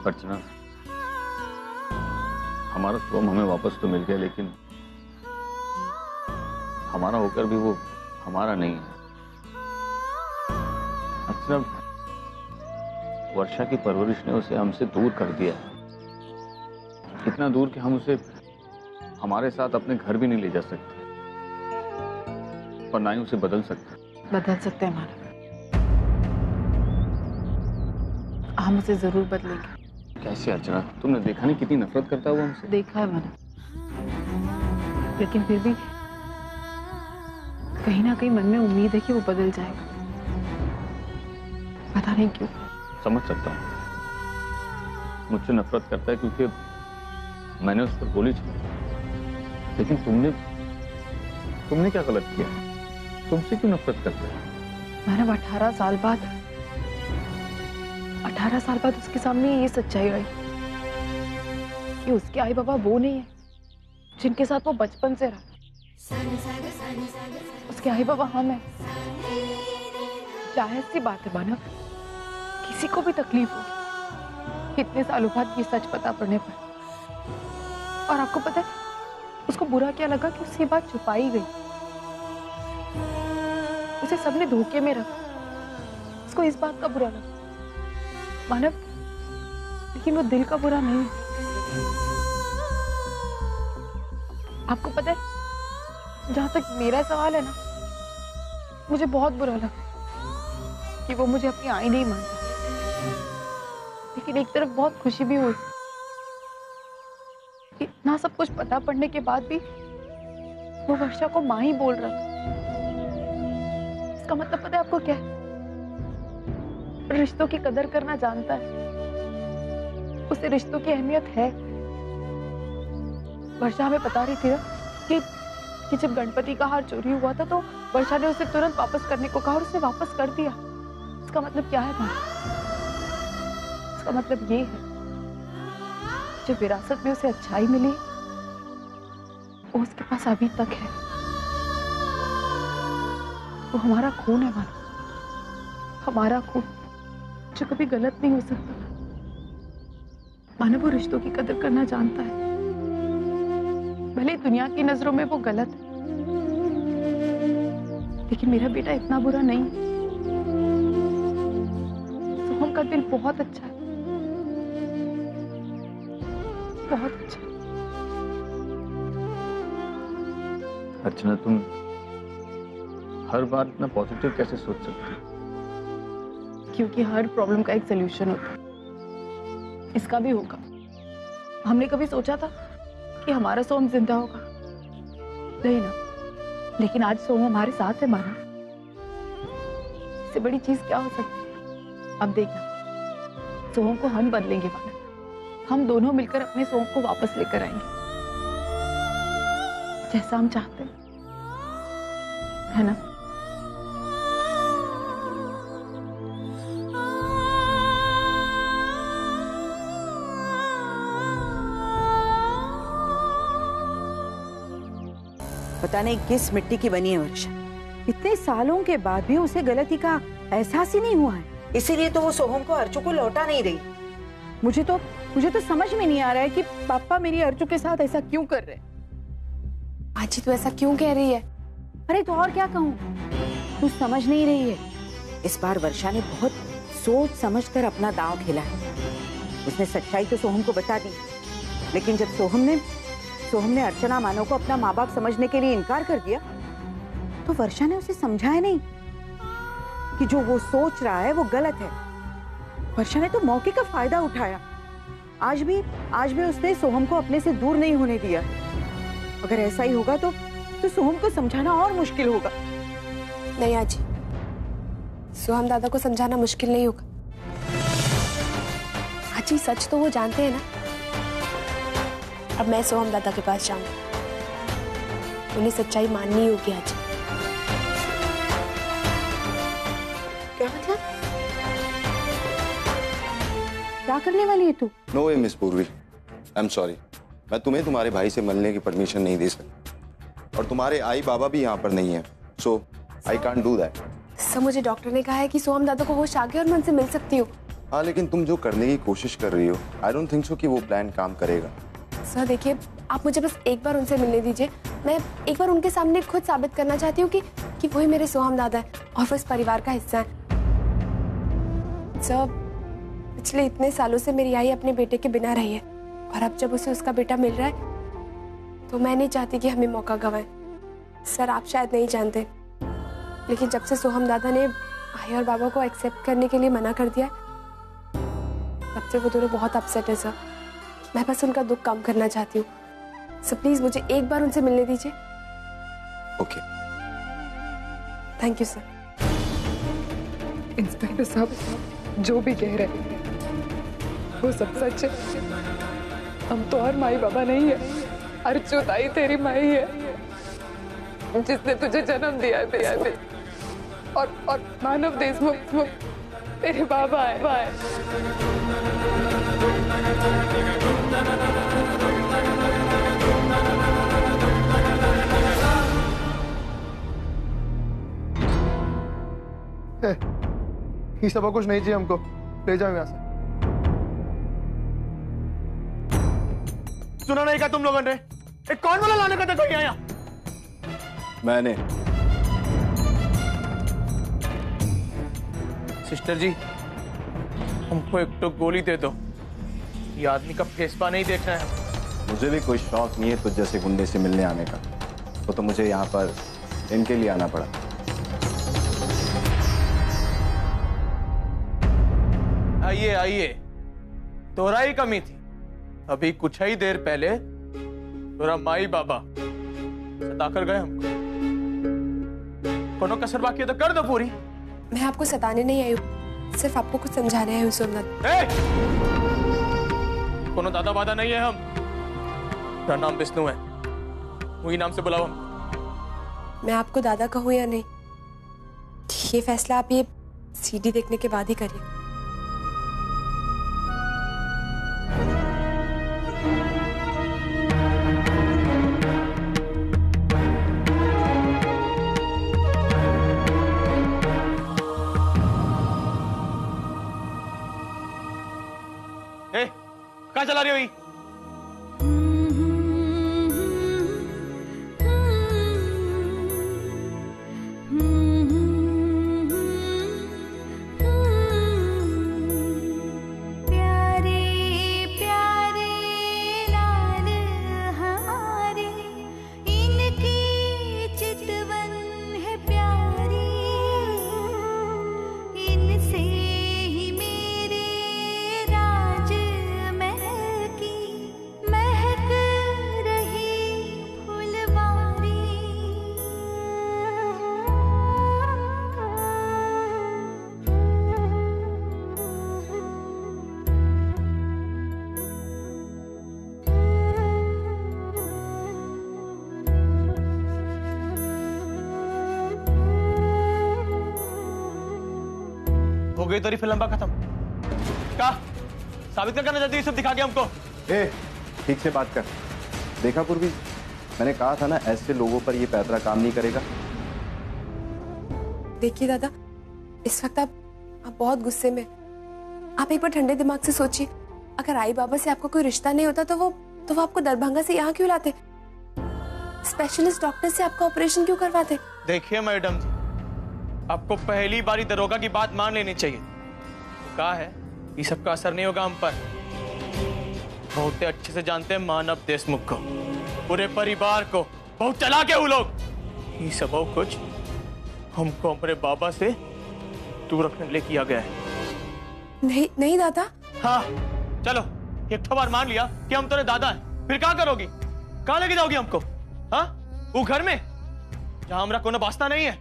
अर्चना, हमारा सोम हमें वापस तो मिल गया, लेकिन हमारा होकर भी वो हमारा नहीं है। अर्चना, वर्षा की परवरिश ने उसे हमसे दूर कर दिया, इतना दूर कि हम उसे हमारे साथ अपने घर भी नहीं ले जा सकते और ना ही उसे बदल सकते हैं मानव, हम उसे जरूर बदलेंगे। कैसे अर्चना? तुमने देखा नहीं कितनी नफरत करता है वो हमसे। देखा है मानव, लेकिन फिर भी कहीं ना कहीं मन में उम्मीद है कि वो बदल जाएगा। पता नहीं क्यों। समझ सकता हूँ, मुझसे नफरत करता है क्योंकि मैंने उस पर गोली चलाई। लेकिन तुमने क्या गलत किया? तुमसे क्यों नफरत करता है? मानव, 18 साल बाद उसके सामने ये सच्चाई आई कि उसके आई बाबा वो नहीं है जिनके साथ वो बचपन से रहा। उसके आई बाबा हम हैं। जाहिर सी बात है मानव, किसी को भी तकलीफ होगी इतने सालों बाद ये सच पता पड़ने पर। और आपको पता है उसको बुरा क्या लगा कि उससे बात छुपाई गई, उसे सबने धोखे में रखा। उसको इस बात का बुरा लगा मानव, लेकिन वो दिल का बुरा नहीं है। आपको पता है, जहां तक मेरा सवाल है ना, मुझे बहुत बुरा लगा कि वो मुझे अपनी आई नहीं मानता। लेकिन एक तरफ बहुत खुशी भी हुई, इतना सब कुछ पता पड़ने के बाद भी वो वर्षा को मां ही बोल रहा था। इसका मतलब पता है आपको क्या है? रिश्तों की कदर करना जानता है, उसे रिश्तों की अहमियत है। वर्षा हमें बता रही थी ना कि जब गणपति का हार चोरी हुआ था तो वर्षा ने उसे तुरंत वापस करने को कहा और उसने वापस कर दिया। इसका मतलब क्या है भाई? इसका मतलब ये है जो विरासत में उसे अच्छाई मिली वो उसके पास अभी तक है। वो हमारा खून है मानो, हमारा खून जो कभी गलत नहीं हो सकता। मानो वो रिश्तों की कदर करना जानता है, भले दुनिया की नजरों में वो गलत है, लेकिन मेरा बेटा इतना बुरा नहीं। सोहम का दिल बहुत अच्छा है, बहुत अच्छा। अर्चना, तुम हर बार इतना पॉजिटिव कैसे सोच सकती हो? क्योंकि हर प्रॉब्लम का एक सलूशन होता है, इसका भी होगा। हमने कभी सोचा था कि हमारा सोम जिंदा होगा? नहीं ना, लेकिन आज सोम हमारे साथ है माना। इससे बड़ी चीज क्या हो सकती है? अब देखना, सोम को हम बदलेंगे माना। हम दोनों मिलकर अपने सोम को वापस लेकर आएंगे, जैसा हम चाहते हैं, है ना? पता नहीं किस मिट्टी की बनी है वर्षा, इतने सालों के बाद भी उसे गलती का एहसास ही नहीं हुआ है। इसीलिए तो वो सोहम को अर्चू को लौटा नहीं रही। मुझे तो समझ में नहीं आ रहा है कि पापा मेरी अर्चू के साथ ऐसा क्यों कर रहे हैं। आजी तो ऐसा क्यों कह रही है? अरे तो और क्या कहूँ, तू समझ नहीं रही है। इस बार वर्षा ने बहुत सोच समझ कर अपना दांव खेला है। उसने सच्चाई तो सोहम को बता दी, लेकिन जब सोहम ने अर्चना मानव को अपना माँ बाप समझने के लिए इनकार कर दिया तो वर्षा ने उसे समझाया नहीं कि जो वो सोच रहा है वो गलत है। वर्षा ने तो मौके का फायदा उठाया। आज भी उसने सोहम को अपने से दूर नहीं होने दिया। अगर ऐसा ही होगा तो सोहम को समझाना और मुश्किल होगा। नहीं आजी, सोहम दादा को समझाना मुश्किल नहीं होगा। आजी सच तो वो जानते हैं ना। अब मैं सोहम दादा के पास जाऊंगी, उन्हें सच्चाई माननी होगी आज। क्या मतलब? क्या करने वाली है तू? नो वे मिस पूर्वी, आई एम सॉरी। मैं तुम्हें तुम्हारे भाई से मिलने की परमिशन नहीं दे सकता और तुम्हारे आई बाबा भी यहाँ पर नहीं है, so I can't do that. Sir मुझे डॉक्टर ने कहा है कि सोहम दादा को होश आ गया और मैं उनसे मिल सकती हूँ। हाँ, लेकिन तुम जो करने की कोशिश कर रही हो, आई डोंट थिंक सो कि वो प्लान काम करेगा। सर देखिए, आप मुझे बस एक बार उनसे मिलने दीजिए। मैं एक बार उनके सामने खुद साबित करना चाहती हूँ कि वही मेरे सोहम दादा है और वो इस परिवार का हिस्सा है। सर, पिछले इतने सालों से मेरी आई अपने बेटे के बिना रही है और अब जब उसे उसका बेटा मिल रहा है तो मैं नहीं चाहती कि हमें मौका गंवाएं। सर, आप शायद नहीं जानते, लेकिन जब से सोहम दादा ने आई और बाबा को एक्सेप्ट करने के लिए मना कर दिया तब से वो दोनों बहुत अपसेट है। सर, मैं बस उनका दुख कम करना चाहती हूँ। सर प्लीज मुझे एक बार उनसे मिलने दीजिए। Okay. Thank you sir. Inspector साहब जो भी कह रहे हैं वो सब सच है। हम तो और माई बाबा नहीं है, अर्जुन आई तेरी माई है जिसने तुझे जन्म दिया है। और मानव देशमुख तेरे बाबा है। ये सब कुछ नहीं चाहिए हमको, ले जाओ यहाँ से। सुना नहीं क्या तुम लोगों ने? कौन बोला लाने का देखो यहाँ? मैंने। सिस्टर जी, हमको एक तो गोली दे दो, ये आदमी का फेसपा नहीं देखना है। मुझे भी कोई शौक नहीं है तुझ जैसे गुंडे से मिलने आने का, तो मुझे यहाँ पर इनके लिए आना पड़ा। आइए आइए, तोरा ही कमी थी। अभी कुछ ही देर पहले तोरा माई बाबा सताकर गए हमको। कोनो कसर बाकी है तो कर दो पूरी। मैं आपको सताने नहीं आई हूँ, सिर्फ आपको कुछ समझाने आई हूँ। सोमनाथ, कोनो दादा वादा नहीं है हम। मेरा नाम विष्णु है, वही नाम से बुलाओ हम। मैं आपको दादा कहूँ या नहीं, ये फैसला आप ये सीडी देखने के बाद ही करिए। कहाँ चला रही हो? हो गई तेरी फिल्म खत्म। क्या साबित करना चाहती है? सब दिखा के हमको। ठीक से बात कर। देखा पूर्वी, मैंने कहा था ना, ऐसे लोगों पर ये पैतरा काम नहीं करेगा। देखिए दादा, इस वक्त आप बहुत गुस्से में। आप एक बार ठंडे दिमाग से सोचिए, अगर आई बाबा से आपका कोई रिश्ता नहीं होता तो वो आपको दरभंगा से यहाँ क्यों लाते? स्पेशलिस्ट डॉक्टर से आपका ऑपरेशन क्यों करवाते? देखिए मैडम जी, आपको पहली बारी दरोगा की बात मान लेनी चाहिए। कहा है ये सबका असर नहीं होगा हम पर। बहुत अच्छे से जानते हैं मानव देशमुख को, पूरे परिवार को। बहुत चला के वो लोग। ये सब कुछ हमको हमारे बाबा से दूर रखने के लिए किया गया है। नहीं दादा। हाँ चलो, एक बार मान लिया कि हम तेरे दादा हैं, फिर क्या करोगी? कहाँ लेके जाओगी हमको? हाँ, वो घर में जहां हमारा कोनो वास्ता नहीं है,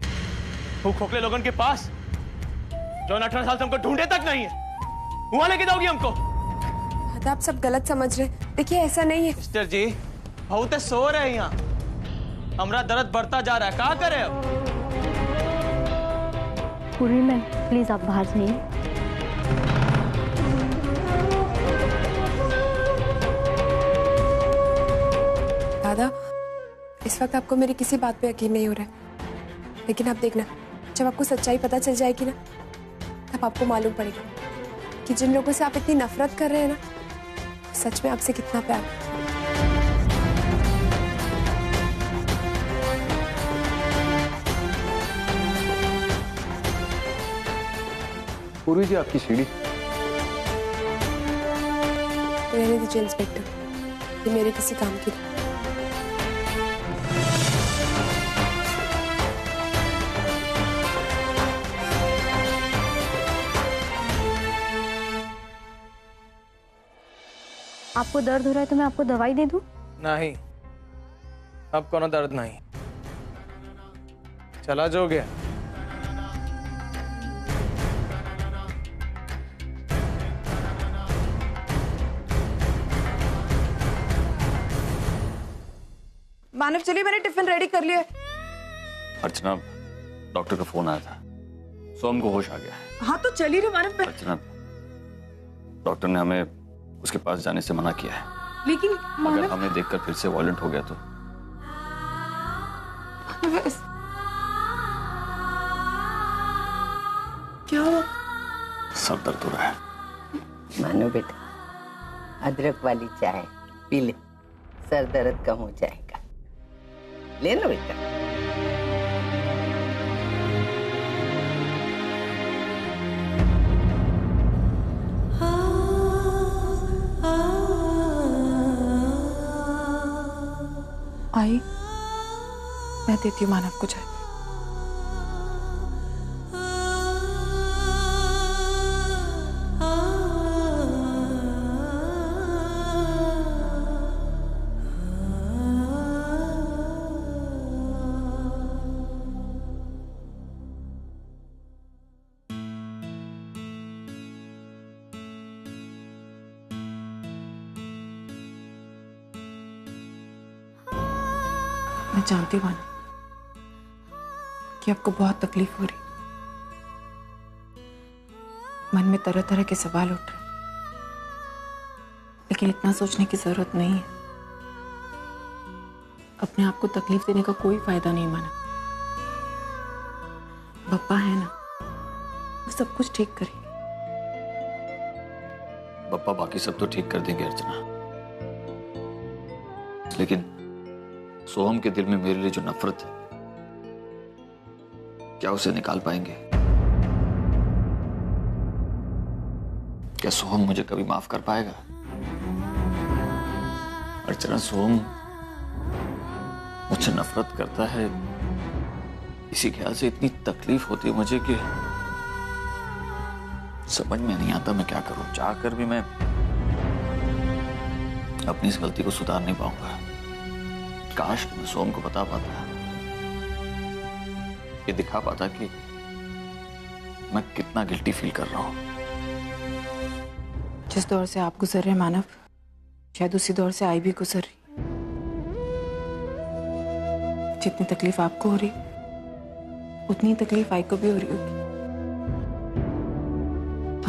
वो खोखले लोगों के पास जो 18 साल से हमको ढूंढे तक नहीं है, वहां लेके जाओगी हमको? दादा आप सब गलत समझ रहे। देखिए ऐसा नहीं है। सिस्टर जी, बहुत सो रहे हैं यहाँ, हमारा दर्द बढ़ता जा रहा है। क्या करे अब? पूर्वी मैम प्लीज आप बाहर जाइए। दादा, इस वक्त आपको मेरी किसी बात पे यकीन नहीं हो रहा है, लेकिन आप देखना, जब आपको सच्चाई पता चल जाएगी ना, तब आपको मालूम पड़ेगा कि जिन लोगों से आप इतनी नफरत कर रहे हैं ना, सच में आपसे कितना प्यार। पूर्वी जी, आपकी सीढ़ी। रहने दीजिए इंस्पेक्टर, ये मेरे किसी काम की नहीं। आपको दर्द हो रहा है तो मैं आपको दवाई दे दूं? नहीं, अब कोनो दर्द नहीं। चला जो गया। मानव चलिए, मैंने टिफिन रेडी कर लिया है। अर्चना, डॉक्टर का फोन आया था, सोहम को होश आ गया है। हाँ तो चलिए ना मानव। अर्चना, डॉक्टर ने हमें उसके पास जाने से मना किया है। लेकिन अगर मानव, हमें देखकर फिर से वायलेंट हो गया तो क्या हुआ? सर दर्द हो रहा है। मानो बेटा, अदरक वाली चाय पी ले, सर दर्द कम हो जाएगा। ले लो बेटा। आई, मैं देती हूँ मानव को चाय। मैं जानती हूँ मानव कि आपको बहुत तकलीफ हो रही, मन में तरह तरह के सवाल उठ रहे, लेकिन इतना सोचने की जरूरत नहीं है। अपने आप को तकलीफ देने का कोई फायदा नहीं मानव। पप्पा है ना, वो सब कुछ ठीक करेंगे। पप्पा बाकी सब तो ठीक कर देंगे अर्चना, लेकिन सोहम के दिल में मेरे लिए जो नफरत है, क्या उसे निकाल पाएंगे? क्या सोहम मुझे कभी माफ कर पाएगा? अर्चना, सोहम मुझसे नफरत करता है, इसी ख्याल से इतनी तकलीफ होती है मुझे कि समझ में नहीं आता मैं क्या करूं। चाहकर भी मैं अपनी इस गलती को सुधार नहीं पाऊंगा। काश मैं सोहम को बता पाता, ये दिखा पाता कि मैं कितना गिल्टी फील कर रहा हूं। जिस दौर से आप गुजर रहे मानव, शायद उसी दौर से आई भी गुजर रही। जितनी तकलीफ आपको हो रही, उतनी तकलीफ आई को भी हो रही होगी।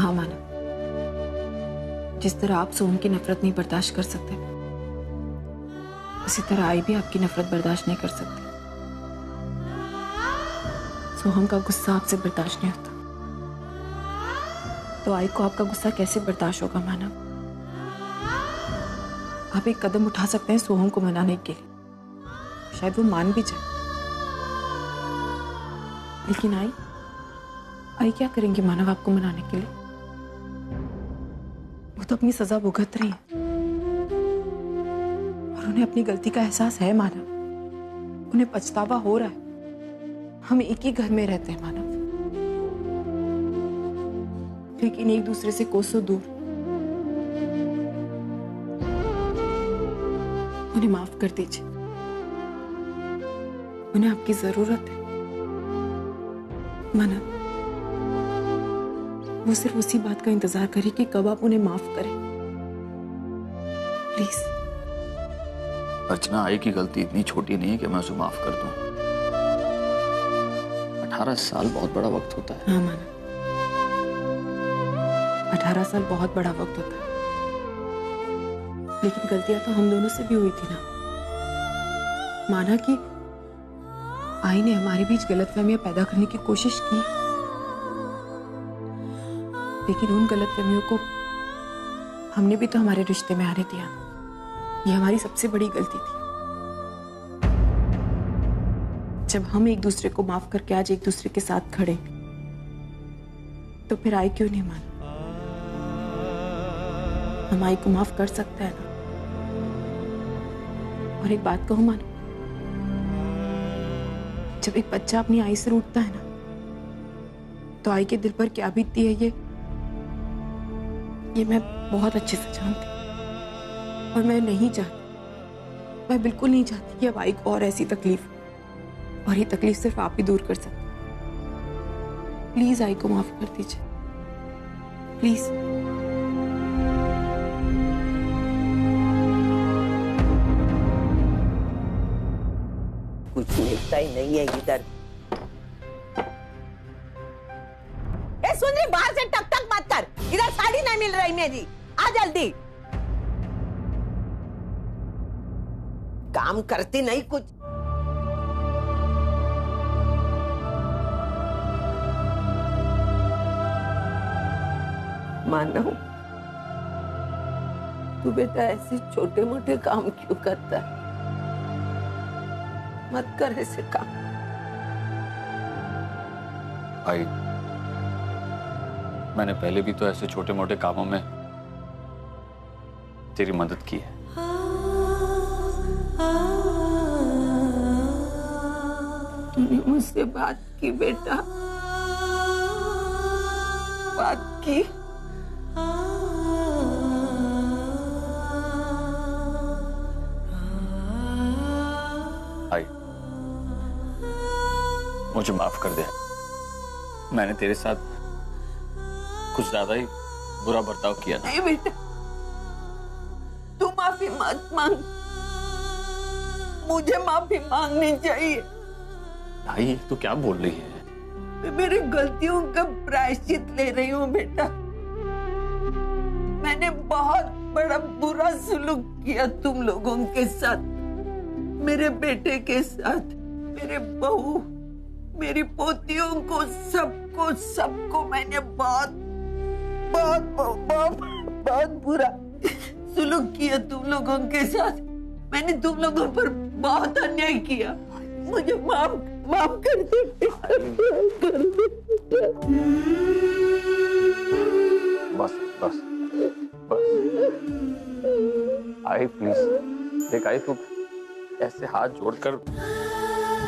हाँ मानव, जिस तरह आप सोहम की नफरत नहीं बर्दाश्त कर सकते, उसी तरह आई भी आपकी नफरत बर्दाश्त नहीं कर सकती। सोहम का गुस्सा आपसे बर्दाश्त नहीं होता, तो आई को आपका गुस्सा कैसे बर्दाश्त होगा मानव? आप एक कदम उठा सकते हैं सोहम को मनाने के लिए, शायद वो मान भी जाए। लेकिन आई क्या करेंगी मानव आपको मनाने के लिए? वो तो अपनी सजा भुगत रही है और उन्हें अपनी गलती का एहसास है मानव। उन्हें पछतावा हो रहा है। हम एक ही घर में रहते हैं मानव, लेकिन एक दूसरे से कोसों दूर। उन्हें माफ कर दीजिए, उन्हें आपकी जरूरत है मानव। वो सिर्फ उसी बात का इंतजार करे कि कब आप उन्हें माफ करें, प्लीज। अर्चना, आई की गलती इतनी छोटी नहीं है कि मैं उसे माफ कर दूं। 18 साल बहुत बड़ा वक्त होता है। हाँ मानव, 18 साल बहुत बड़ा वक्त होता है, लेकिन गलतियां तो हम दोनों से भी हुई थी ना। माना कि आई ने हमारे बीच गलतफहमियां पैदा करने की कोशिश की, लेकिन उन गलतफहमियों को हमने भी तो हमारे रिश्ते में आने दिया। ये हमारी सबसे बड़ी गलती थी। जब हम एक दूसरे को माफ करके आज एक दूसरे के साथ खड़े, तो फिर आई क्यों नहीं माना? हम आई को माफ कर सकते हैं ना। और एक बात कहूं मानो, जब एक बच्चा अपनी आई से रूठता है ना, तो आई के दिल पर क्या बीतती है ये मैं बहुत अच्छे से जानती हूँ। और मैं नहीं चाहती, मैं बिल्कुल नहीं चाहती कि अब आई को और ऐसी तकलीफ, और ये तकलीफ सिर्फ आप ही दूर कर सकते। प्लीज आई को माफ कर दीजिए, प्लीज। कुछ मिलता ही नहीं है इधर। ए सुन रही, बाहर से टक टक मत कर, इधर साड़ी नहीं मिल रही मेरी, आ जल्दी। काम करती नहीं कुछ। मानो तू बेटा ऐसे छोटे मोटे काम क्यों करता है? मत कर ऐसे काम। आई, मैंने पहले भी तो ऐसे छोटे मोटे कामों में तेरी मदद की है। तूने मुझसे बात की बेटा, बात की? आई, मुझे माफ कर दे। मैंने तेरे साथ कुछ ज्यादा ही बुरा बर्ताव किया था। नहीं बेटा, तू माफी मत मांग, मुझे माफी मांगनी चाहिए। भाई तू क्या बोल रही है? मैं मेरी गलतियों का प्रायश्चित ले रही हूँ बेटा। मैंने बहुत बड़ा बुरा सलूक किया तुम लोगों के साथ, मेरे बेटे के साथ, मेरे बहू, मेरी पोतियों को, सबको मैंने बहुत बहुत बहुत बहुत बुरा सलूक किया तुम लोगों के साथ। मैंने तुम लोगों पर बहुत अन्याय किया, मुझे माफ कर दे, कर दे। बस बस बस आई, प्लीज देख आई, तू ऐसे हाथ जोड़कर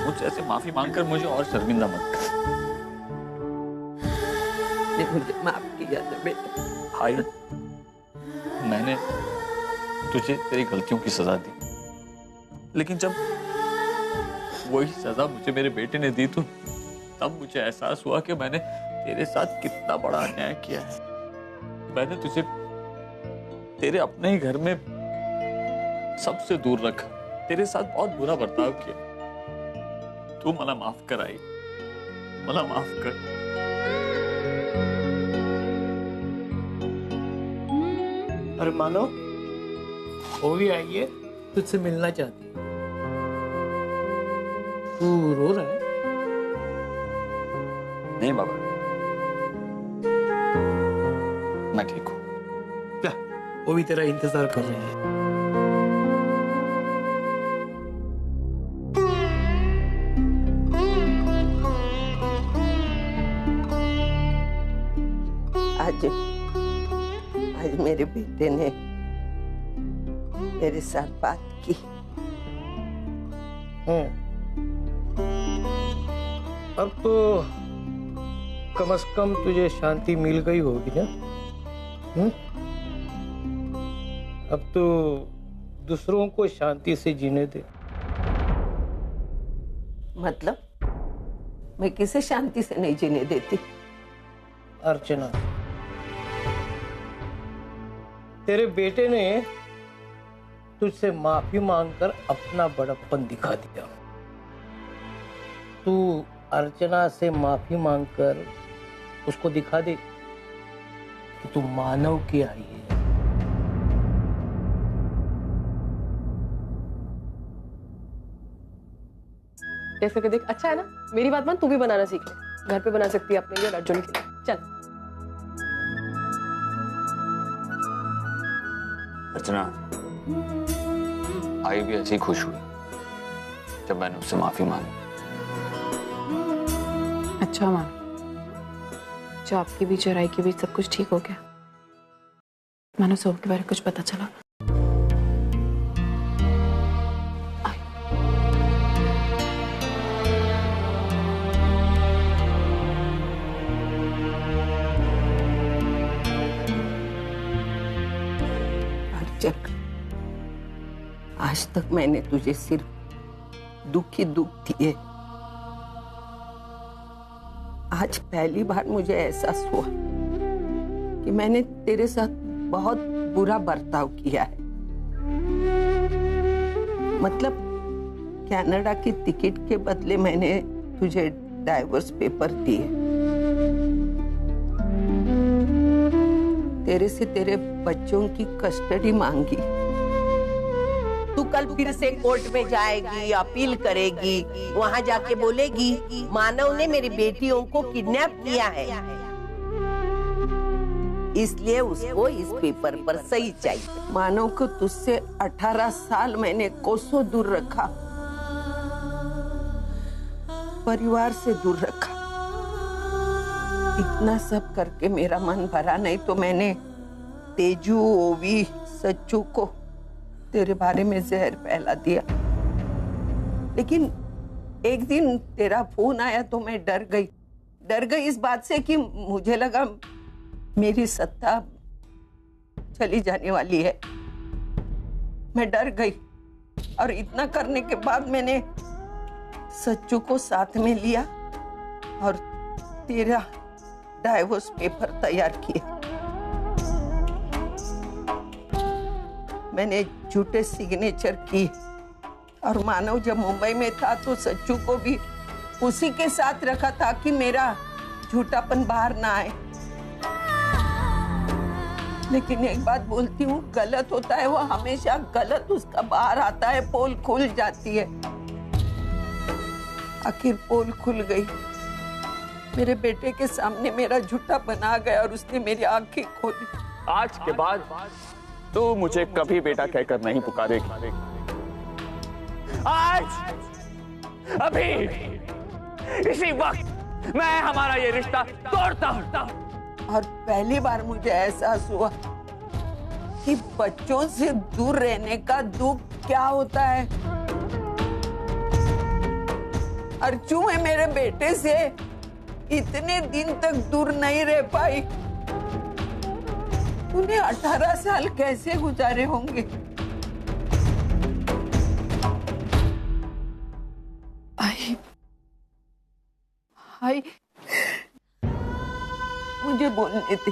मुझे ऐसे माफी मांगकर मुझे और शर्मिंदा मत कर। मुझे माफ किया था बेटा। आई, मैंने तुझे तेरी गलतियों की सजा दी, लेकिन जब वही सजा मुझे मेरे बेटे ने दी, तो तब मुझे एहसास हुआ कि मैंने तेरे साथ कितना बड़ा अन्याय किया है। मैंने तुझे तेरे अपने ही घर में सबसे दूर रखा, तेरे साथ बहुत बुरा बर्ताव किया। तू मला माफ कर आई, मला माफ कर। अरे मानो, वो भी आई है, तुझसे मिलना चाहती है। तू रो रहा है? नहीं बाबा, मैं ठीक हूँ। क्या? वो भी तेरा इंतजार कर रही है। आज मेरे बेटे ने मेरे साथ बात की। अब तो कम से कम तुझे शांति मिल गई होगी ना? अब तो दूसरों को शांति से जीने दे। मतलब मैं किसे शांति से नहीं जीने देती? अर्चना, तेरे बेटे ने तुझसे माफी मांगकर अपना बड़प्पन दिखा दिया। तू अर्चना से माफी मांगकर उसको दिखा दे कि तू मानव की आई है। टेस्ट करके देख, अच्छा है ना? मेरी बात मान, तू भी बनाना सीख ले। घर पे बना सकती है अपने लिए और अर्जुन के लिए। चल। अर्चना, आई भी ऐसी खुश हुई जब मैंने उससे माफी मांगी। अच्छा मानो, जो आपके बीच और आई के बीच सब कुछ ठीक हो गया। मानो सोम के बारे में कुछ पता चला। अर्चक, आज तक मैंने तुझे सिर्फ दुख ही दुख दिए। आज पहली बार मुझे एहसास हुआ कि मैंने तेरे साथ बहुत बुरा बर्ताव किया है। मतलब कनाडा की टिकट के बदले मैंने तुझे डाइवोर्स पेपर दिए, तेरे से तेरे बच्चों की कस्टडी मांगी। तू कल फिर से कोर्ट में जाएगी, अपील करेगी, वहाँ जाके बोलेगी मानव ने मेरी बेटियों को किडनैप किया है, इसलिए उसको इस पेपर पर सही चाहिए। मानव को तुझसे 18 साल मैंने कोसों दूर रखा, परिवार से दूर रखा। इतना सब करके मेरा मन भरा नहीं तो मैंने तेजू, ओवी, सच्चू को तेरे बारे में जहर फैला दिया। लेकिन एक दिन तेरा फोन आया तो मैं डर गई इस बात से कि मुझे लगा मेरी सत्ता चली जाने वाली है। मैं डर गई और इतना करने के बाद मैंने सच्चू को साथ में लिया और तेरा डाइवोर्स पेपर तैयार किए। मैंने झूठे सिग्नेचर की और मानव जब मुंबई में था तो सच्चू को भी उसी के साथ रखा ताकि मेरा झूठापन बाहर ना आए। लेकिन एक बात बोलती हूँ, गलत होता है वो हमेशा गलत उसका बाहर आता है, पोल खुल जाती है। आखिर पोल खुल गई, मेरे बेटे के सामने मेरा झूठा बना गया और उसने मेरी आंखें खोली। आज के बाद तू मुझे कभी बेटा कहकर नहीं पुकारेगी। आज अभी इसी वक्त मैं हमारा ये रिश्ता तोड़ता हूं। और पहली बार मुझे एहसास हुआ कि बच्चों से दूर रहने का दुख क्या होता है। अर्चू मैं मेरे बेटे से इतने दिन तक दूर नहीं रह पाई। उन्हें 18 साल कैसे गुजारे होंगे। आई मुझे बोलने दे।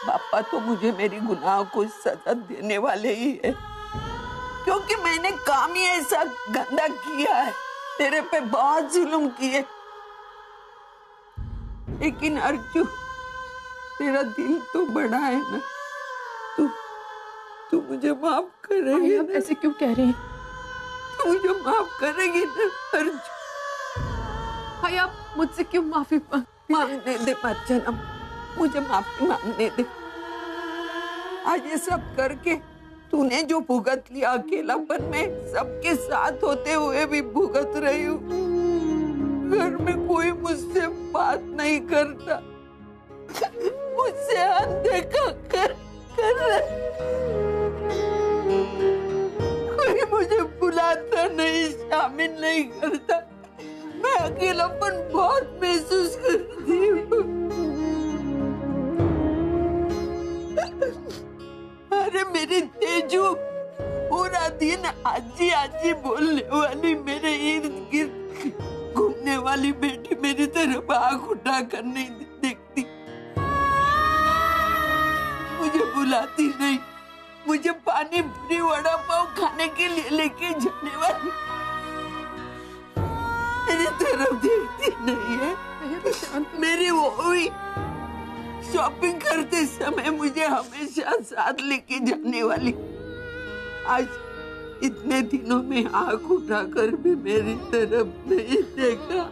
पापा तो मुझे मेरी गुनाह को सजा देने वाले ही है, क्योंकि मैंने काम ही ऐसा गंदा किया है, तेरे पे बहुत जुल्म किए। लेकिन अर्जु, तेरा दिल तो बड़ा है ना, तू मुझे माफ करेगी? आप ऐसे क्यों कह रही हैं? तू मुझे माफ करेगी ना अर्जु? भाई आप मुझसे क्यों माफी मांगने दे अर्चना, मुझे माफी मांगने दे। आज ये सब करके तूने जो भुगत लिया अकेलापन में, सबके साथ होते हुए भी भुगत रही हूँ। घर में कोई मुझसे बात नहीं करता, मुझसे अनदेखा कर कोई मुझे बुलाता नहीं, शामिल नहीं करता। मैं अकेलापन बहुत महसूस करती हूँ। अरे मेरी तेजू, पूरा दिन आजी आजी बोलने वाली, मेरे इर्द गिर्द घूमने वाली बेटी मेरी तरफ आंख उठाकर नहीं देखती, मुझे बुलाती नहीं, मुझे पानी पूरी वड़ा पाव खाने के लिए लेके जाने वाली मेरी तरफ देखती नहीं है। मेरी वो हुई शॉपिंग करते समय मुझे हमेशा साथ लेके जाने वाली, आज इतने दिनों में आंख उठाकर भी मेरी तरफ नहीं देखा।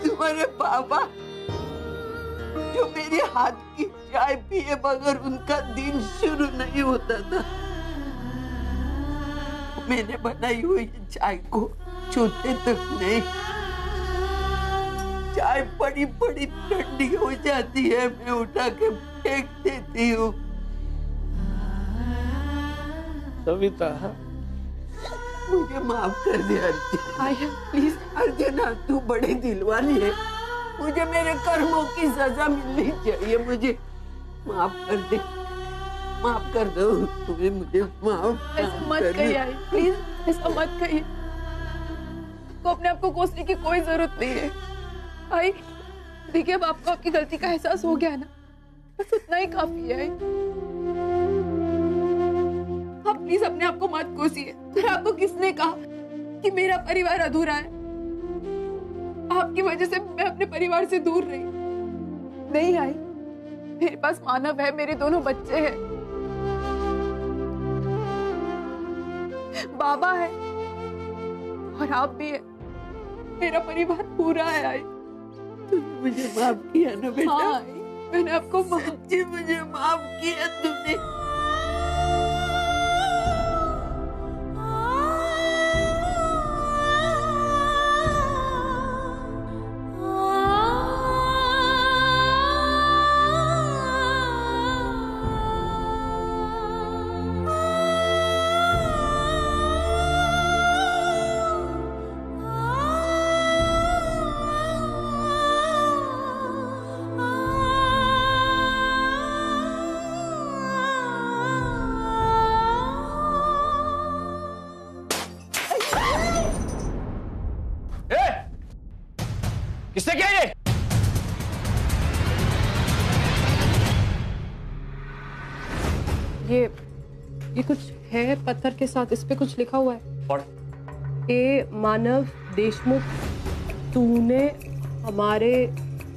तुम्हारे पापा जो मेरे हाथ की चाय पिए बगैर उनका दिन शुरू नहीं होता था। मैंने बनाई हुई चाय को छूते तक नहीं। चाय बड़ी बड़ी ठंडी हो जाती है, मैं उठा के फेंक देती हूँ। सविता, मुझे माफ कर दे अर्जुन। आर्यन प्लीज। अर्जुन, तू बड़े दिल वाली है, मुझे मेरे कर्मों की सजा मिलनी चाहिए। मुझे माफ कर दे, माफ कर दो। तुम्हें मुझे माफ ऐसा मत कहिए आई, प्लीज ऐसा मत कहिए। को अपने आप को कोसने की कोई जरूरत नहीं है। आई देखिए, अब आपको आपकी गलती का एहसास हो गया ना, बस उतना ही काफी है। आप प्लीज अपने आप को मत कोसिए। फिर आपको किसने कहा कि मेरा परिवार अधूरा है? आपकी वजह से मैं अपने परिवार से दूर रही नहीं। आई मेरे पास मानव है, मेरे दोनों बच्चे हैं, बाबा है और आप भी है। मेरा परिवार पूरा है। आई तुमने मुझे माफ किया ना बेटा? हाँ, मैंने आपको सच्ची मुझे माफ किया तुमने। किसने किया ये? ये कुछ है पत्थर के साथ, इस पे कुछ लिखा हुआ है। और ए मानव देशमुख, तूने हमारे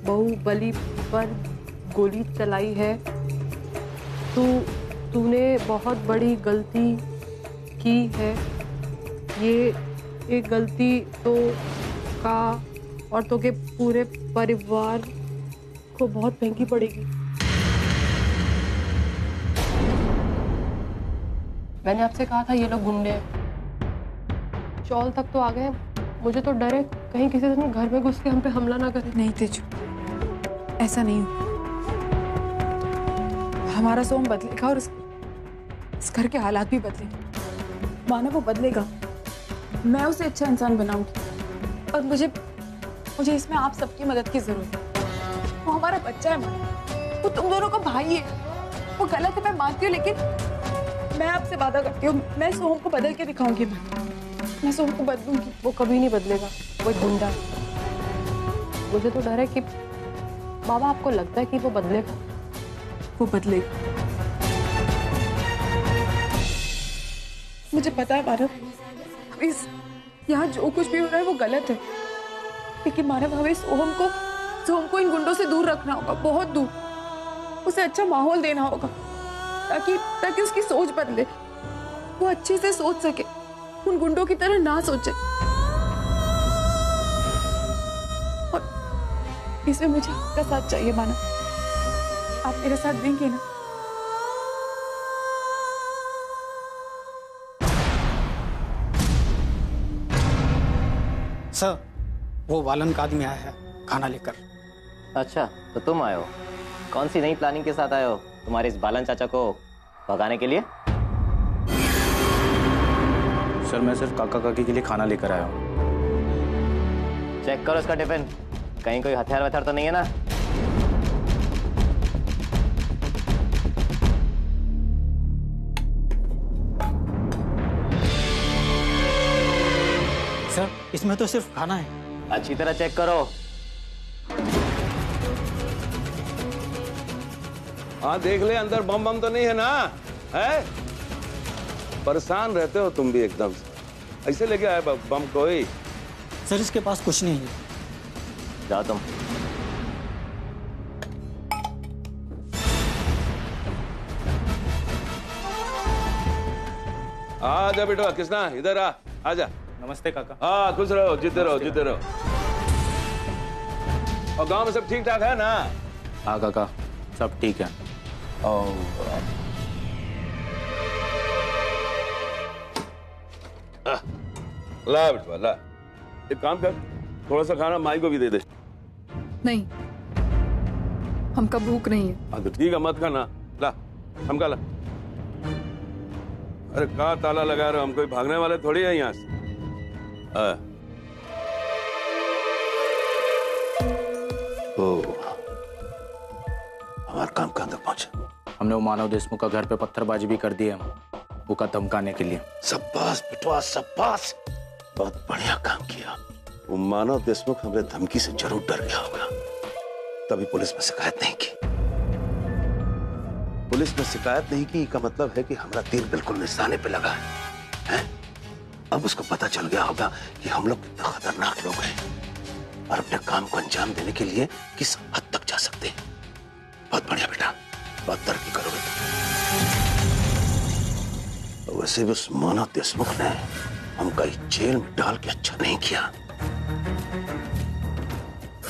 बाहुबली पर गोली चलाई है। तूने बहुत बड़ी गलती की है। ये गलती तो का और तो के पूरे परिवार को बहुत महंगी पड़ेगी। मैंने आपसे कहा था ये लोग गुंडे हैं। चौल तक तो आ गए। मुझे तो डर है कहीं किसी दिन घर में घुस के हम पे हमला ना करे। नहीं तेजू, ऐसा नहीं हो। हमारा सोम बदलेगा और इस घर के हालात भी बदलेंगे। माना वो बदलेगा, मैं उसे अच्छा इंसान बनाऊंगी। और मुझे इसमें आप सबकी मदद की जरूरत है। वो हमारा बच्चा है माना, वो तुम दोनों का भाई है। वो गलत है मैं मानती हूँ, लेकिन मैं आपसे वादा करती हूँ, मैं सोम को बदल के दिखाऊंगी। मैं सोम को बदलूंगी। वो कभी नहीं बदलेगा, वो एक गुंडा है। मुझे तो डर है कि बाबा, आपको लगता है कि वो बदलेगा? वो बदलेगा। मुझे पता है मानव, अभी यहाँ जो कुछ भी हो रहा है वो गलत है, लेकिन मानव हमें सोहम को इन गुंडों से दूर रखना होगा, बहुत दूर। उसे अच्छा माहौल देना होगा ताकि उसकी सोच बदले, वो अच्छे से सोच सके, उन गुंडों की तरह ना सोचे। और इसमें मुझे आपका साथ चाहिए मानव। आप मेरा साथ देंगे ना? सर, वो वालन का आदमी आया है खाना लेकर। अच्छा, तो तुम आए हो? कौन सी नई प्लानिंग के साथ आए हो तुम्हारे इस बालन चाचा को भगाने के लिए? सर, मैं सिर्फ काका काकी के लिए खाना लेकर आया हूँ। चेक करो उसका टिफिन, कहीं कोई हथियार वथियार तो नहीं है ना? सर, इसमें तो सिर्फ खाना है। अच्छी तरह चेक करो। हाँ, देख ले अंदर बम बम तो नहीं है ना? है? परेशान रहते हो तुम भी एकदम से। ऐसे लेके आए बम कोई? सर, इसके पास कुछ नहीं है। जाओ तुम। आजा बेटा, कृष्णा इधर आ, आजा। नमस्ते काका। हाँ, खुश रहो, जीते रहो, जीते रहो। और गांव में सब ठीक ठाक है ना? हाँ काका, सब ठीक है। ला बेटा ला, एक काम कर, थोड़ा सा खाना माई को भी दे दे। नहीं, हमका भूख नहीं है। हाँ तो ठीक है, मत खाना, ला हमका ला। अरे कहाँ ताला लगा रहे हो, हम कोई भागने वाले थोड़ी है यहाँ से। हमारा काम कहाँ तक पहुंचा? हमने वो मानव देशमुख का घर पे पत्थरबाजी भी कर दी है, वो का धमकाने के लिए। शाबाश बेटवा शाबाश, बहुत बढ़िया काम किया। वो मानव देशमुख हमारे धमकी से जरूर डर गया होगा, तभी पुलिस में शिकायत नहीं की। पुलिस में शिकायत नहीं की का मतलब है कि हमारा तीर बिल्कुल निशाने पे लगा है? अब उसको पता चल गया होगा कि हम लोग कितने खतरनाक लोग हैं और अपने काम को अंजाम देने के लिए किस हद तक जा सकते हैं। बहुत बढ़िया बेटा, बहुत तरक्की करोगे। वैसे भी उस मानव देशमुख ने हमका जेल में डाल के अच्छा नहीं किया,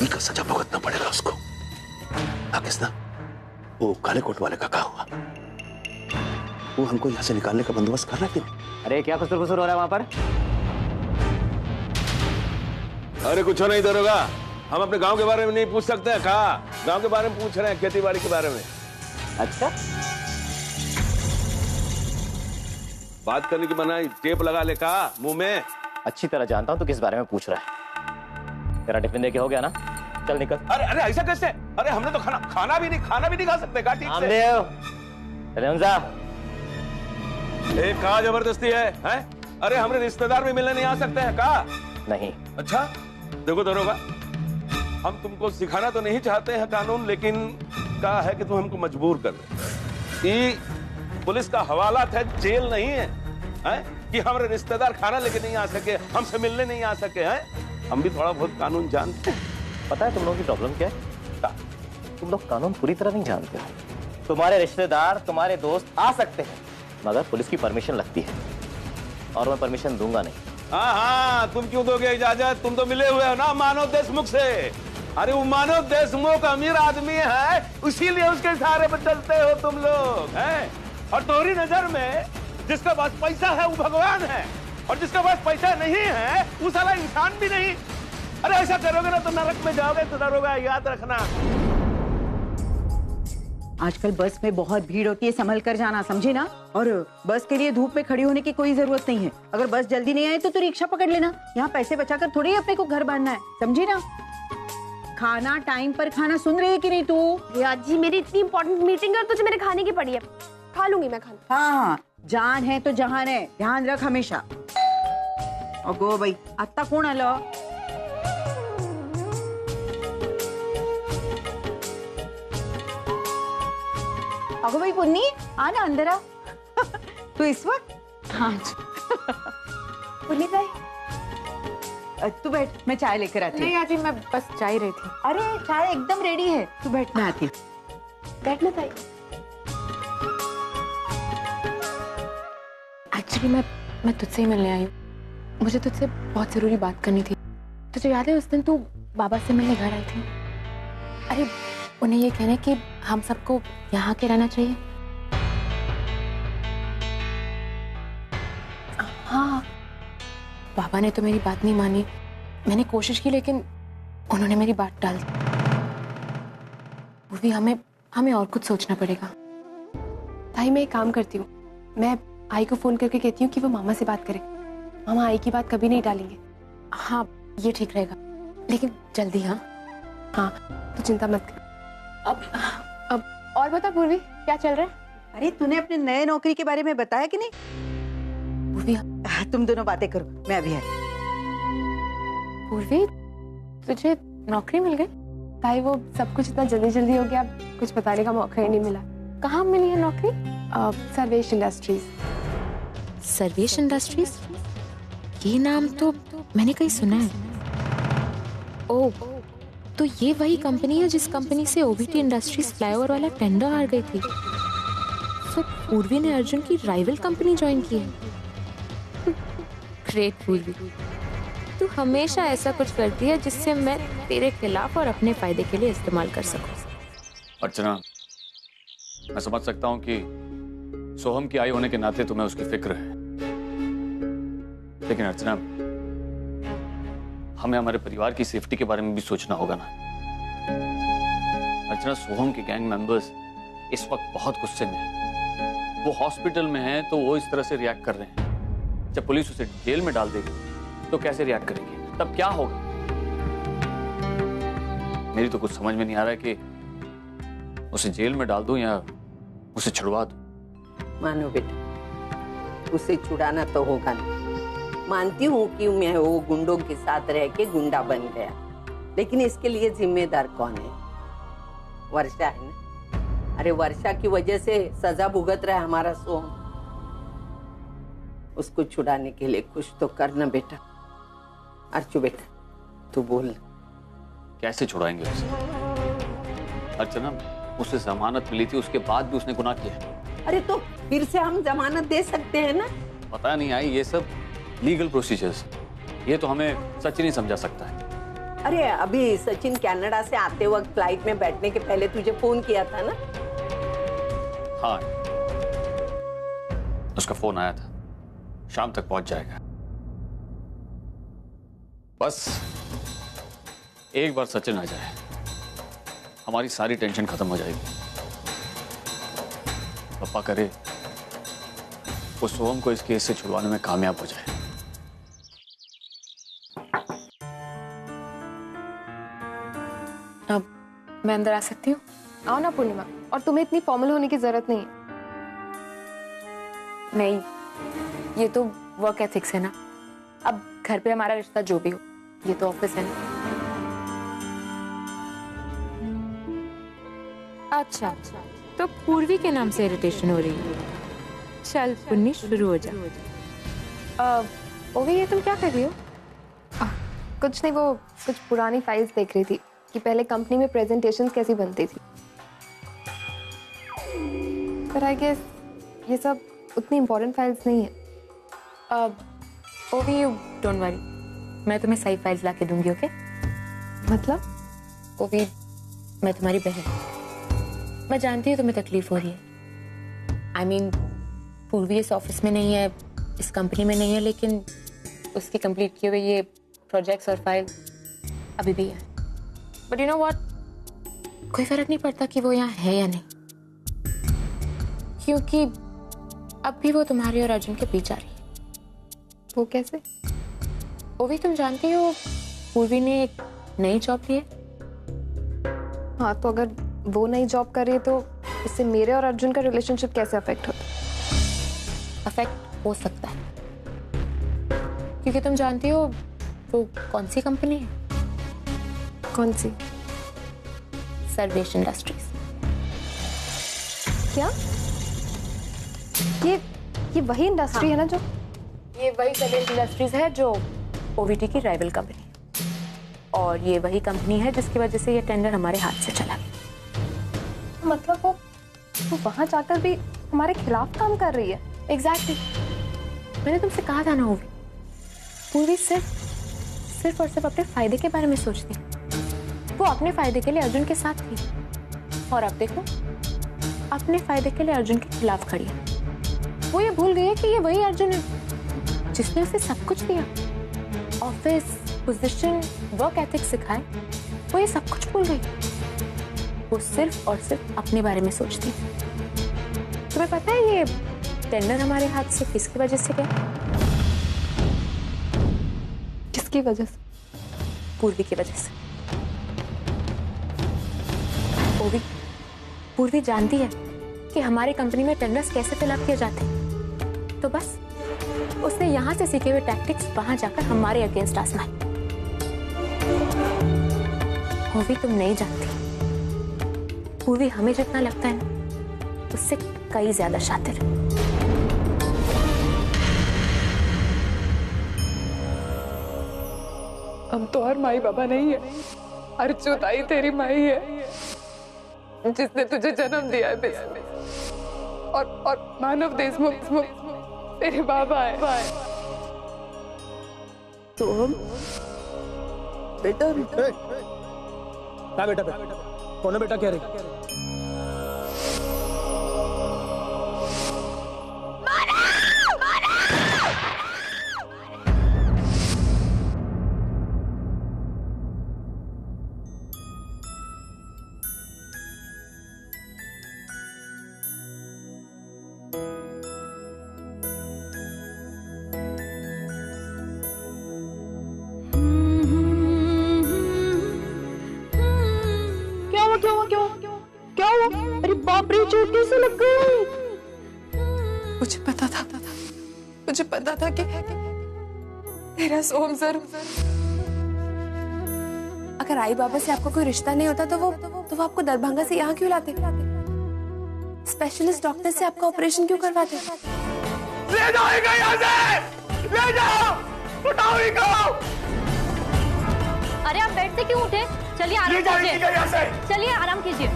ये का सजा भुगतना पड़ेगा उसको। किसना वो काले कोट वाले का क्या हुआ? वो हमको यहाँ से निकालने का बंदोबस्त कर रहा क्यों? अरे क्या खुसर खुसर हो रहा है वहां पर? अरे कुछ नहीं दरोगा, हम अपने गांव के बारे में नहीं पूछ सकते हैं। कहा गांव के बारे में पूछ रहे हैं, खेती बाड़ी के बारे में। अच्छा, बात करने की मनाही, टेप लगा ले कहा मुंह में। अच्छी तरह जानता हूं तो किस बारे में पूछ रहा है। तेरा टिफिन देके हो गया ना? चल निकल। अरे अरे ऐसा कैसे? अरे हमने तो खाना भी नहीं खा सकते। ठीक से एक कहा जबरदस्ती है? अरे हमारे रिश्तेदार भी मिलने नहीं आ सकते हैं कहा? नहीं। अच्छा देखो दरोगा, हम तुमको सिखाना तो नहीं चाहते हैं कानून, लेकिन कहा है कि तुम हमको मजबूर कर दे। ये पुलिस का हवाला है, जेल नहीं है, कि हमारे रिश्तेदार खाना लेके नहीं आ सके, हमसे मिलने नहीं आ सके हैं। हम भी थोड़ा बहुत कानून जानते हैं। पता है तुम लोगों की प्रॉब्लम क्या है? तुम लोग कानून पूरी तरह नहीं जानते। तुम्हारे रिश्तेदार, तुम्हारे दोस्त आ सकते हैं, मगर पुलिस की परमिशन लगती है, और मैं परमिशन दूंगा नहीं। हाँ, तुम क्यों दोगे इजाजत? तुम तो मिले हुए हो ना मानव देशमुख से। अरे वो मानव देशमुख अमीर आदमी है, इसीलिए उसके सहारे पर चलते हो तुम लोग, हैं? और तुम्हारी नजर में जिसका पास पैसा है वो भगवान है, और जिसका पास पैसा नहीं है वो साला इंसान भी नहीं। अरे ऐसा करोगे ना तो नरक में जाओगे, तो डरोगे, याद रखना। आजकल बस में बहुत भीड़ होती है, संभल कर जाना, समझे ना? और बस के लिए धूप में खड़ी होने की कोई जरूरत नहीं है। अगर बस जल्दी नहीं आए तो रिक्शा पकड़ लेना। यहाँ पैसे बचाकर थोड़ी ही अपने को घर बांधना है, समझी ना? खाना टाइम पर खाना, सुन रही है कि नहीं तू? जी मेरी इतनी इंपॉर्टेंट मीटिंग है, तुझे मेरे खाने की पड़ी है, खा लूंगी मैं खाना। हाँ, जान है तो जहान है, ध्यान रख हमेशा। अगो भाई, आता कोण आलं? अगो भाई पुन्नी, आ ना अंदर आ। तू इस वक्त? हाँ। पुन्नी भाई, तू बैठ, मैं चाय लेकर आती हूँ। नहीं आजी, मैं बस जा ही रही थी। अरे चाय एकदम रेडी है, तू बैठ, मैं आती हूँ। बैठना भाई। एक्चुअली मैं तुझसे ही मिलने आई हूँ। मुझे तुझसे बहुत जरूरी बात करनी थी। तुझे याद है उस दिन तू बाबा से मिलने घर आई थी? अरे उन्हें ये कहना कि हम सबको यहाँ के रहना चाहिए। हाँ, बाबा ने तो मेरी बात नहीं मानी। मैंने कोशिश की लेकिन उन्होंने मेरी बात टाल दी। वो भी हमें और कुछ सोचना पड़ेगा। भाई मैं एक काम करती हूँ, मैं आई को फोन करके कहती हूँ कि वो मामा से बात करे। मामा आई की बात कभी नहीं टालेंगे। हाँ, ये ठीक रहेगा, लेकिन जल्दी। हाँ, तो चिंता मत कर। अब और बता पूर्वी, क्या चल रहा है? अरे तूने अपने नए नौकरी के बारे में बताया कि नहीं? पूर्वी, तुम दोनों बातें करो, मैं अभी आई। पूर्वी, तुझे नौकरी मिल गई? भाई वो सब कुछ इतना जल्दी जल्दी हो गया, कुछ बताने का मौका ही नहीं मिला। कहाँ मिली है नौकरी? सर्वेश इंडस्ट्रीज। सर्वेश इंडस्ट्रीज? ये नाम तो मैंने कहीं सुना है। ओह, तो ये वही कंपनी है जिस कंपनी से ओबीटी इंडस्ट्रीज फ्लाईओवर वाला टेंडर हार गई थी। तो पूर्वी ने अर्जुन की राइवल कंपनी ज्वाइन की है। ग्रेट पूर्वी, तू हमेशा ऐसा कुछ करती है जिससे मैं तेरे खिलाफ और अपने फायदे के लिए इस्तेमाल कर सकूं। अर्चना, मैं समझ सकता हूं कि सोहम की आई होने के नाते तुम्हें उसकी फिक्र है, लेकिन अर्चना, हमें हमारे परिवार की सेफ्टी के बारे में भी सोचना होगा ना। अर्चना, सोहम के गैंग मेंबर्स इस वक्त बहुत गुस्से में हैं। वो हॉस्पिटल में हैं तो वो इस तरह से रिएक्ट कर रहे हैं। जब पुलिस उसे जेल में डाल देगी तो कैसे रिएक्ट करेंगे, तब क्या होगा? मेरी तो कुछ समझ में नहीं आ रहा है कि उसे जेल में डाल दूं या उसे छुड़वा दूं। मानो बेटा, उसे छुड़ाना तो होगा नहीं। मानती हूँ कि मैं वो गुंडों के साथ रह के गुंडा बन गया, लेकिन इसके लिए जिम्मेदार कौन है? वर्षा है ना। अरे वर्षा की वजह से सजा भुगत रहा है हमारा सोहम। उसको छुड़ाने के लिए कुछ तो करना बेटा। अर्चू बेटा, तू बोल। कैसे छुड़ाएंगे उसे? अर्चना, उसे जमानत मिली थी, उसके बाद भी उसने गुनाह किया है। अरे तो फिर से हम जमानत दे सकते हैं ना? पता नहीं आई, ये सब लीगल प्रोसीजर्स, ये तो हमें सचिन ही समझा सकता है। अरे अभी सचिन कनाडा से आते वक्त फ्लाइट में बैठने के पहले तुझे फोन किया था ना? हाँ, उसका फोन आया था, शाम तक पहुंच जाएगा। बस एक बार सचिन आ जाए, हमारी सारी टेंशन खत्म हो जाएगी। पापा करे वो सोहम को इस केस से छुड़वाने में कामयाब हो जाए। अब मैं अंदर आ सकती हूँ? आओ ना पूर्णिमा, और तुम्हें इतनी फॉर्मल होने की जरूरत नहीं है। नहीं, ये तो वर्क एथिक्स है ना। अब घर पे हमारा रिश्ता जो भी हो, ये तो ऑफिस है ना। अच्छा, तो पूर्वी के नाम से इरिटेशन हो रही है। चल पुन्नी, शुरू हो जा। ओवी, ये तुम क्या कर रही हो? कुछ नहीं, वो कुछ पुरानी फाइल्स देख रही थी कि पहले कंपनी में प्रेजेंटेशंस कैसी बनती थी। पर आई गेस ये सब उतनी इम्पोर्टेंट फाइल्स नहीं है। ओवी, यू डोंट वरी, मैं तुम्हें सही फाइल्स ला के दूंगी, ओके? मतलब? ओवी, मैं तुम्हारी बहन, मैं जानती हूँ तुम्हें तकलीफ हो रही है। आई मीन, पूर्वी इस ऑफिस में नहीं है, इस कंपनी में नहीं है, लेकिन उसकी कंप्लीट किए हुए ये प्रोजेक्ट्स और फाइल अभी भी है। बट यू नो व्हाट, कोई फर्क नहीं पड़ता कि वो यहाँ है या नहीं, क्योंकि अब भी वो तुम्हारे और अर्जुन के बीच आ रही है। वो कैसे? ओवी, तुम जानती हो पूर्वी ने एक नई जॉब ली है। हाँ, तो अगर वो नई जॉब कर रही है तो इससे मेरे और अर्जुन का रिलेशनशिप कैसे अफेक्ट होता है? अफेक्ट हो सकता है, क्योंकि तुम जानती हो वो कौन सी कंपनी है? कौन सी? सर्वेश इंडस्ट्रीज। क्या? ये वही इंडस्ट्री है ना जो? ये वही सर्वेश इंडस्ट्रीज है जो ओवीटी की राइवल कंपनी है, और ये वही कंपनी है जिसकी वजह से ये टेंडर हमारे हाथ से चला गया। मतलब वो वहां जाकर भी हमारे खिलाफ काम कर रही है? एग्जैक्टली। मैंने तुमसे कहा था ना ओवी, पूर्वी सिर्फ और सिर्फ अपने फायदे के बारे में सोचती है। वो अपने फायदे के लिए अर्जुन के साथ थी, और अब देखो अपने फायदे के लिए अर्जुन के खिलाफ खड़ी है। वो ये भूल गई है कि ये वही अर्जुन है जिसने उसे सब कुछ दिया, ऑफिस, पोजीशन, वर्क एथिक्स सिखाए। वो ये सब कुछ भूल गई। वो सिर्फ और सिर्फ अपने बारे में सोचती है। तुम्हें पता है ये टेंडर हमारे हाथ से किसकी वजह से गया? किसकी वजह से? पूर्वी की वजह से। पूर्वी जानती है कि हमारी कंपनी में टेंडर्स कैसे फिलअप किए जाते हैं, तो बस उसने यहाँ से सीखे हुए टैक्टिक्स वहां जाकर हमारे अगेंस्ट आजमाए। पूर्वी तुम नहीं जानती, पूर्वी हमें जितना लगता है ना, उससे कई ज्यादा शातिर है। हम तो और माई बाबा नहीं है, अर्चू ताई तेरी माई है जिसने तुझे जन्म दिया है बेटा। और मानव देशमुख तेरे बाबा है। तो हम बेटा बेटा कौन है बेटा कह रही? क्या हुआ? अरे बाप रे, चोट कैसे लग गई? मुझे पता था कि मेरा सोम सर, अगर आई बाबा से आपका कोई रिश्ता नहीं होता तो वो आपको दरभंगा से यहाँ क्यों लाते? स्पेशलिस्ट डॉक्टर से आपका ऑपरेशन क्यों करवाते? ले जाएगा यहाँ से, ले जाओ, उठाओ इनको। अरे आप बेड से क्यों उठे? चलिए आराम कीजिए, चलिए आराम कीजिए।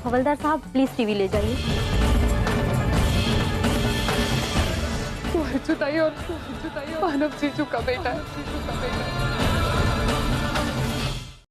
हवलदार साहब प्लीज टीवी ले जाइए। वो अर्जुताई और मानव जीजू का बेटा है।